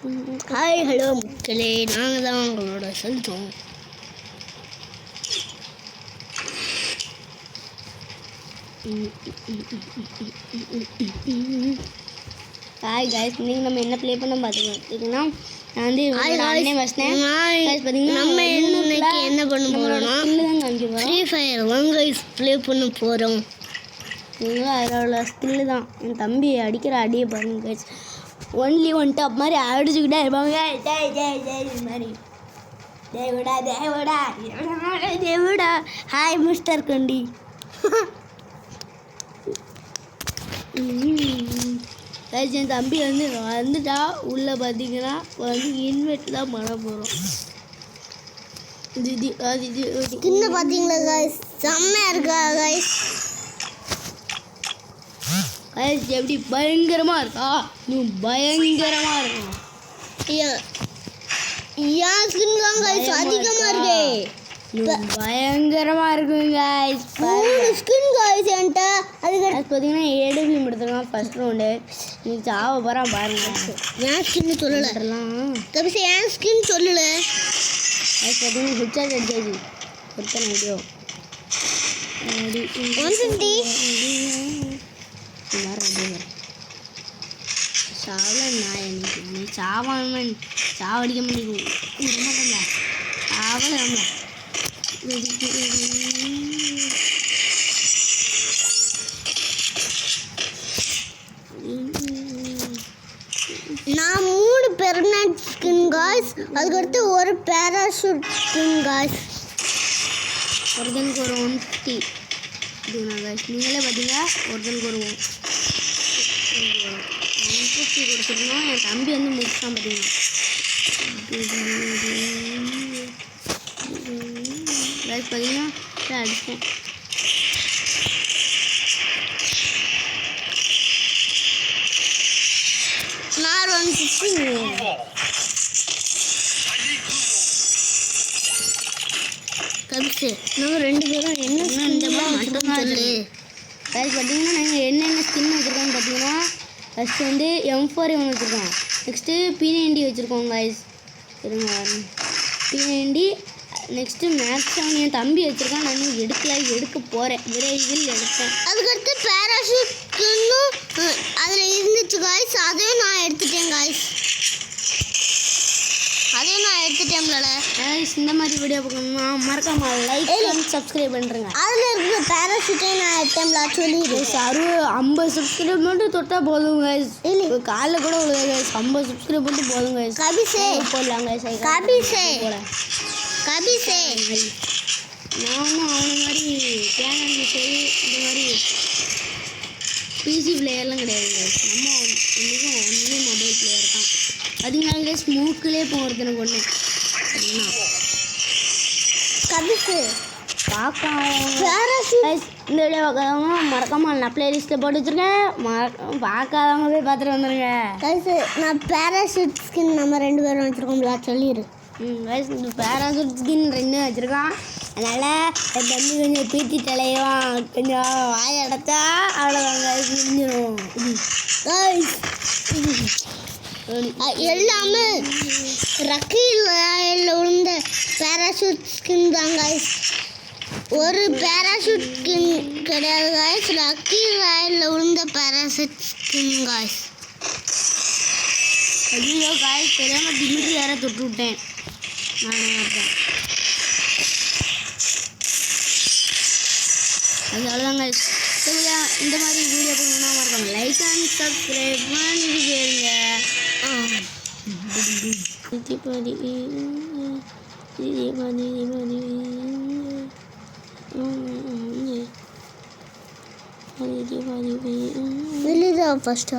Hi hello மக்களே, நாங்கள் தான் உங்களோட செல்வம். ஹாய் காய்ஸ், நீங்கள் நம்ம என்ன ப்ளே பண்ண பார்த்தீங்கன்னா நான் வந்து அண்ணே வச்சினேன். பார்த்தீங்கன்னா நம்ம இன்னைக்கு என்ன பண்ண போகிறோம்னா ஃப்ரீ ஃபயர் தான் காய்ஸ் ப்ளே பண்ண போகிறோம். நீங்களும் அதில் உள்ள ஸ்கில்லு தான். என் தம்பி அடிக்கிற அடியை பாருங்க காய்ஸ். ஒன்லி ஒன் டாப் மாதிரி அடிச்சுக்கிட்டே இருப்பாங்க. இது மாதிரி தேவடா தேவடா தேவடா. ஹாய் மிஸ்டர் கண்டி. என் தம்பி வந்து வந்துட்டா உள்ளே பார்த்தீங்கன்னா வந்து இன்வெர்ட் தான் பண்ண போகிறோம். இது சின்ன பார்த்தீங்களா காய்ஸ், செம்மையாக இருக்கா காய்ஸ். காய்ஸ் எப்படி பயங்கரமாக இருக்கா? நீ பயங்கரமாக இருக்கும். ஏன் ஸ்கின் தான் காய்ஸ் அதிகமாக இருக்கு. பயங்கரமாக இருக்குங்க காய்ஸ். 3 ஸ்கின் காய்ஸ் என்கிட்ட. அதுக்கு பார்த்தீங்கன்னா ஏடபிள்யூ எடுத்துக்கலாம் ஃபர்ஸ்ட் ரவுண்டு. நீ சாவ போகிறான் பாருங்க. ஏன் ஸ்கின்னு சொல்லலாம் கபிசை, ஏன் ஸ்கின் சொல்லலை. அது பார்த்தீங்கன்னா ஹெச்ஆர் அடிச்சாச்சு ஒருத்தனை வீடியோ 150 சாவல. நான் எனக்கு நீ சாவான் சாவடிக்க முடியும் மாட்டேங்க. சாவல நம்ம நான் 3 பெர்மனன்ட் ஸ்கின் காய்ஸ், அதுக்கடுத்து ஒரு பேராஷூட் ஸ்கின் காய்ஸ். ஒருத்தனுக்கு ஒரு 150 இதுனா காய்ஸ். நீங்களே பார்த்தீங்க ஒருத்தனுக்கு ஒரு 150 கொடுத்துருந்தோம். என் தம்பி வந்து முடிச்சான் பார்த்தீங்கன்னா. காய்ஸ் பார்த்தீங்கன்னா அடிப்போம். நான் 150 கபிசு. நம்ம 2 பேரும் என்ன மட்டும் சொல்லு. காய்ஸ் பார்த்தீங்கன்னா நாங்கள் என்னென்ன ஸ்கின் வச்சுருக்கோன்னு பார்த்தீங்கன்னா ஃபஸ்ட்டு வந்து M4 வச்சுருக்கோம். நெக்ஸ்ட்டு P90 வச்சுருக்கோம் காய்ஸ். இருங்க P90. நெக்ஸ்ட்டு மேக்ஸான் என் தம்பி வச்சுருக்கான். நான் எடுக்க போகிறேன், விரைவில் எடுப்பேன். அதுக்கடுத்து பேராஷூட் ஸ்கின்னும் அதில் இருந்துச்சு காய்ஸ், அதையும் நான் எடுத்துட்டேன் காய்ஸ். காய்ஸ் இந்த மாதிரி வீடியோ பார்க்கணும்னா மறக்காம லைக் அண்ட் சப்ஸ்கிரைப் பண்ணுறேங்க. அதில் இருக்கிற பேராஷூட்டே நான் எடுத்தேன்ல சொல்லிடு. 50 சப்ஸ்கிரைப் மட்டும் தொட்டால் போதும் காய்ஸ். காலைல கூட ஒரு காய்ஸ் 50 சப்ஸ்கிரைப் மட்டும் போதும் காய்ஸ். கபிசே போடலாம் காய்ஸ். கபிசே நானும் அவனை மாதிரி கேனன் சரி இந்த மாதிரி பிசி பிளேயர்லாம் கிடையாது காய்ஸ். நம்ம இன்றைக்கும் ஒன்லி மொபைல் பிளேயர் தான். அதுங்களால காய்ஸ் மூக்கிலே போகிறதுன்னு ஒன்று அப்படின்னா கபிசு பார்க்காதவங்க இந்த வீடியோ பார்க்காதவங்க மறக்காமல் நான் பிளேலிஸ்ட்டில் போட்டு வச்சுருக்கேன். பார்க்காதவங்க போய் பார்த்துட்டு வந்துடுங்க கபிசு. நான் பேராஷூட் ஸ்கின் நம்ம 2 பேரும் வச்சுருக்கோம்ல சொல்லிடு. கைஸ் இந்த பேராஷூட் ஸ்கின் 2 வச்சுருக்கான். அதனால் என் தம்பி கொஞ்சம் பீத்தி தலைவான், கொஞ்சம் வாய அடைச்சா அவ்வளோதாங்க முடிஞ்சிடும். எல்லாமே ரக்கி ராயலில் விழுந்த பேராஷூட் ஸ்கின் தான் காய்ஸ். ஒரு பேராஷூட் ஸ்கின் கிடையாது காய்ஸ், ரக்கி ராயலில் விழுந்த பேராஷூட் ஸ்கின் காய்ஸ். ஐயோ காய்ஸ் தெரியாமல் டிமிட்ரி வேறு தொட்டு விட்டேன். நான் அவ்வளோதான் காய்ஸ். சரியா, இந்த மாதிரி வீடியோ பண்ணணும்னா மறக்காம லைக் அண்ட் சப்ஸ்கிரைப் பண்ணிட்டு போயிருங்க. வெளியே ஃபஸ்ட்டு